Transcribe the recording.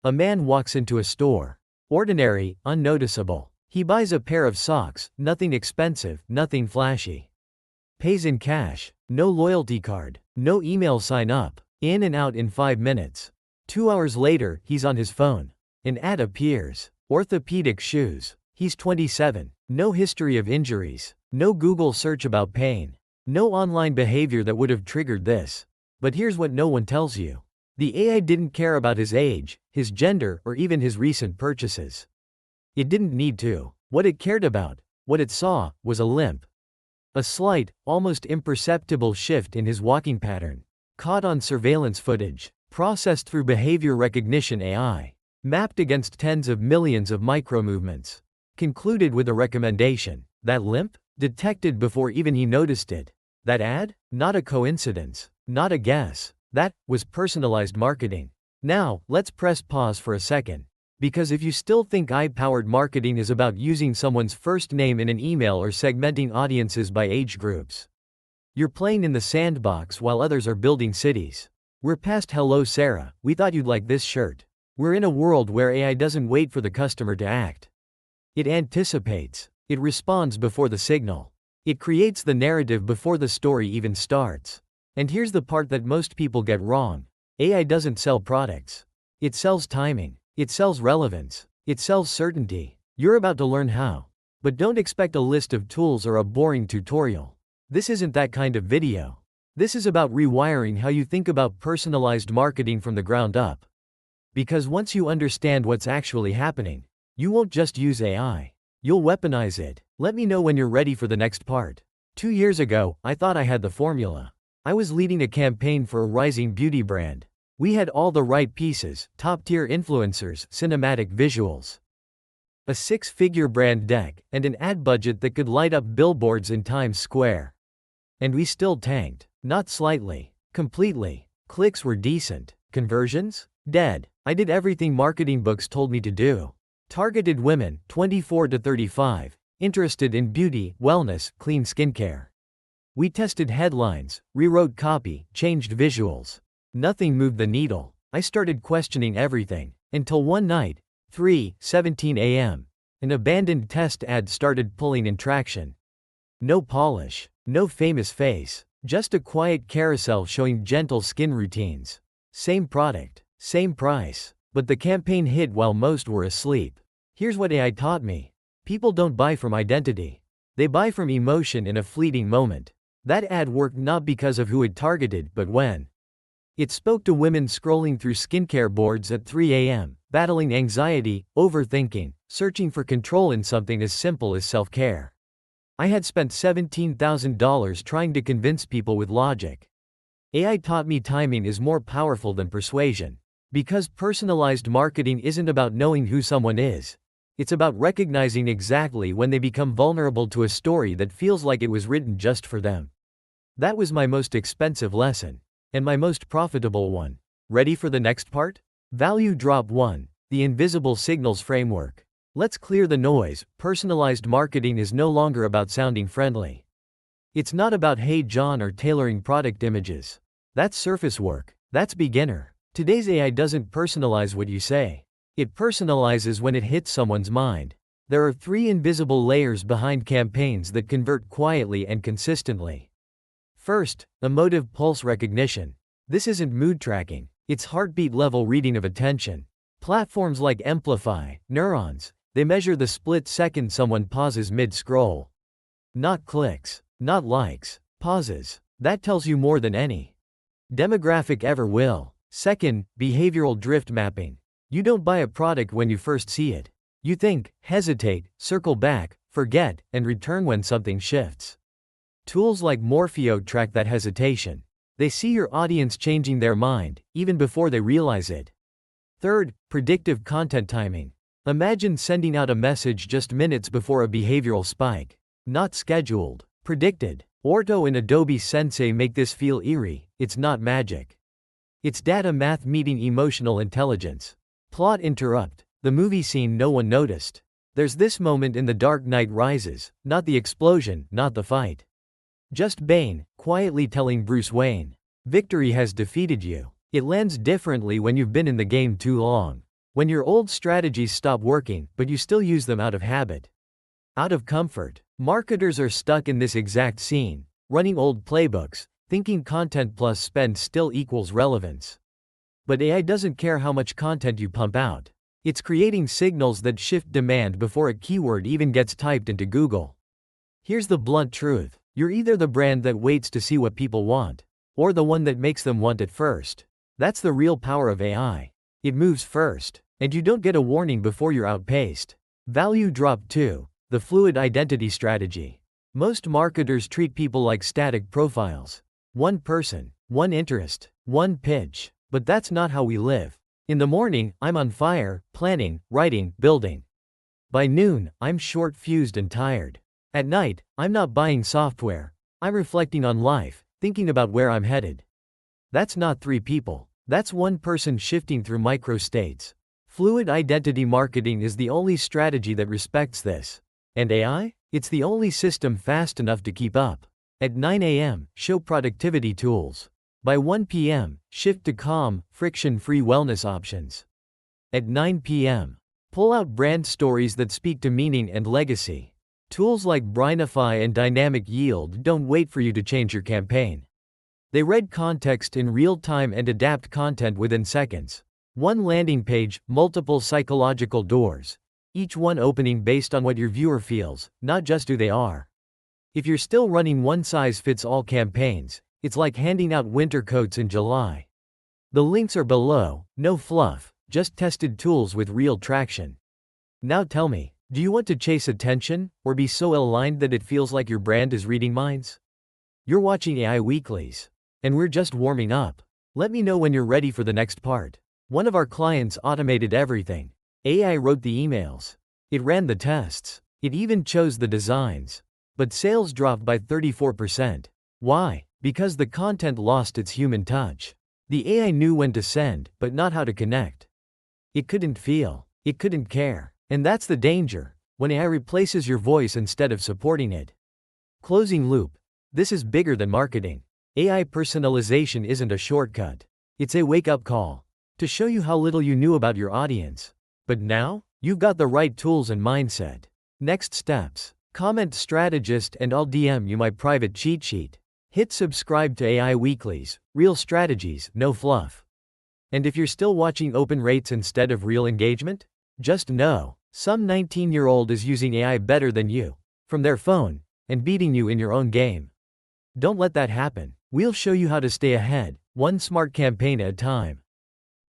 A man walks into a store. Ordinary, unnoticeable. He buys a pair of socks, nothing expensive, nothing flashy. Pays in cash. No loyalty card. No email sign up. In and out in 5 minutes. 2 hours later, he's on his phone. An ad appears. Orthopedic shoes. He's 27. No history of injuries. No Google search about pain. No online behavior that would have triggered this. But here's what no one tells you. The AI didn't care about his age, his gender, or even his recent purchases. It didn't need to. What it cared about, what it saw, was a limp. A slight, almost imperceptible shift in his walking pattern. Caught on surveillance footage. Processed through behavior recognition AI. Mapped against tens of millions of micro-movements. Concluded with a recommendation. That limp? Detected before even he noticed it. That ad? Not a coincidence. Not a guess. That was personalized marketing. Now, let's press pause for a second. Because if you still think AI-powered marketing is about using someone's first name in an email or segmenting audiences by age groups, you're playing in the sandbox while others are building cities. We're past "Hello Sarah, we thought you'd like this shirt." We're in a world where AI doesn't wait for the customer to act. It anticipates. It responds before the signal. It creates the narrative before the story even starts. And here's the part that most people get wrong. AI doesn't sell products. It sells timing. It sells relevance. It sells certainty. You're about to learn how. But don't expect a list of tools or a boring tutorial. This isn't that kind of video. This is about rewiring how you think about personalized marketing from the ground up. Because once you understand what's actually happening, you won't just use AI. You'll weaponize it. Let me know when you're ready for the next part. 2 years ago, I thought I had the formula. I was leading a campaign for a rising beauty brand. We had all the right pieces, top-tier influencers, cinematic visuals, a 6-figure brand deck, and an ad budget that could light up billboards in Times Square. And we still tanked. Not slightly. Completely. Clicks were decent. Conversions? Dead. I did everything marketing books told me to do. Targeted women, 24 to 35, interested in beauty, wellness, clean skincare. We tested headlines, rewrote copy, changed visuals. Nothing moved the needle. I started questioning everything. Until one night, 3:17 a.m., an abandoned test ad started pulling in traction. No polish. No famous face. Just a quiet carousel showing gentle skin routines. Same product. Same price. But the campaign hit while most were asleep. Here's what AI taught me. People don't buy from identity. They buy from emotion in a fleeting moment. That ad worked not because of who it targeted, but when. It spoke to women scrolling through skincare boards at 3 a.m., battling anxiety, overthinking, searching for control in something as simple as self-care. I had spent $17,000 trying to convince people with logic. AI taught me timing is more powerful than persuasion. Because personalized marketing isn't about knowing who someone is. It's about recognizing exactly when they become vulnerable to a story that feels like it was written just for them. That was my most expensive lesson. And my most profitable one. Ready for the next part? Value Drop 1. The Invisible Signals Framework. Let's clear the noise. Personalized marketing is no longer about sounding friendly. It's not about "Hey John" or tailoring product images. That's surface work. That's beginner. Today's AI doesn't personalize what you say. It personalizes when it hits someone's mind. There are 3 invisible layers behind campaigns that convert quietly and consistently. First, emotive pulse recognition. This isn't mood tracking. It's heartbeat-level reading of attention. Platforms like Amplify, Neurons, they measure the split second someone pauses mid-scroll. Not clicks. Not likes. Pauses. That tells you more than any demographic ever will. Second, behavioral drift mapping. You don't buy a product when you first see it. You think, hesitate, circle back, forget, and return when something shifts. Tools like Morpheo track that hesitation. They see your audience changing their mind, even before they realize it. Third, predictive content timing. Imagine sending out a message just minutes before a behavioral spike. Not scheduled. Predicted. Orto and Adobe Sensei make this feel eerie. It's not magic. It's data math meeting emotional intelligence. Plot interrupt. The movie scene no one noticed. There's this moment in The Dark Knight Rises, not the explosion, not the fight. Just Bane, quietly telling Bruce Wayne, victory has defeated you. It lands differently when you've been in the game too long. When your old strategies stop working, but you still use them out of habit. Out of comfort. Marketers are stuck in this exact scene, running old playbooks, thinking content plus spend still equals relevance. But AI doesn't care how much content you pump out. It's creating signals that shift demand before a keyword even gets typed into Google. Here's the blunt truth. You're either the brand that waits to see what people want, or the one that makes them want it first. That's the real power of AI. It moves first, and you don't get a warning before you're outpaced. Value drop 2. The fluid identity strategy. Most marketers treat people like static profiles. One person, one interest, one pitch. But that's not how we live. In the morning, I'm on fire, planning, writing, building. By noon, I'm short-fused and tired. At night, I'm not buying software. I'm reflecting on life, thinking about where I'm headed. That's not 3 people. That's one person shifting through micro-states. Fluid identity marketing is the only strategy that respects this. And AI? It's the only system fast enough to keep up. At 9 a.m., show productivity tools. By 1 p.m., shift to calm, friction-free wellness options. At 9 p.m., pull out brand stories that speak to meaning and legacy. Tools like Brainify and Dynamic Yield don't wait for you to change your campaign. They read context in real time and adapt content within seconds. One landing page, multiple psychological doors. Each one opening based on what your viewer feels, not just who they are. If you're still running one-size-fits-all campaigns, it's like handing out winter coats in July. The links are below, no fluff, just tested tools with real traction. Now tell me, do you want to chase attention, or be so aligned that it feels like your brand is reading minds? You're watching AI Weeklies. And we're just warming up. Let me know when you're ready for the next part. One of our clients automated everything. AI wrote the emails. It ran the tests. It even chose the designs. But sales dropped by 34%. Why? Because the content lost its human touch. The AI knew when to send, but not how to connect. It couldn't feel. It couldn't care. And that's the danger, when AI replaces your voice instead of supporting it. Closing loop. This is bigger than marketing. AI personalization isn't a shortcut. It's a wake-up call to show you how little you knew about your audience. But now, you've got the right tools and mindset. Next steps. Comment strategist and I'll DM you my private cheat sheet. Hit subscribe to AI Weeklies, real strategies, no fluff. And if you're still watching open rates instead of real engagement, just know, some 19-year-old is using AI better than you, from their phone, and beating you in your own game. Don't let that happen. We'll show you how to stay ahead, one smart campaign at a time.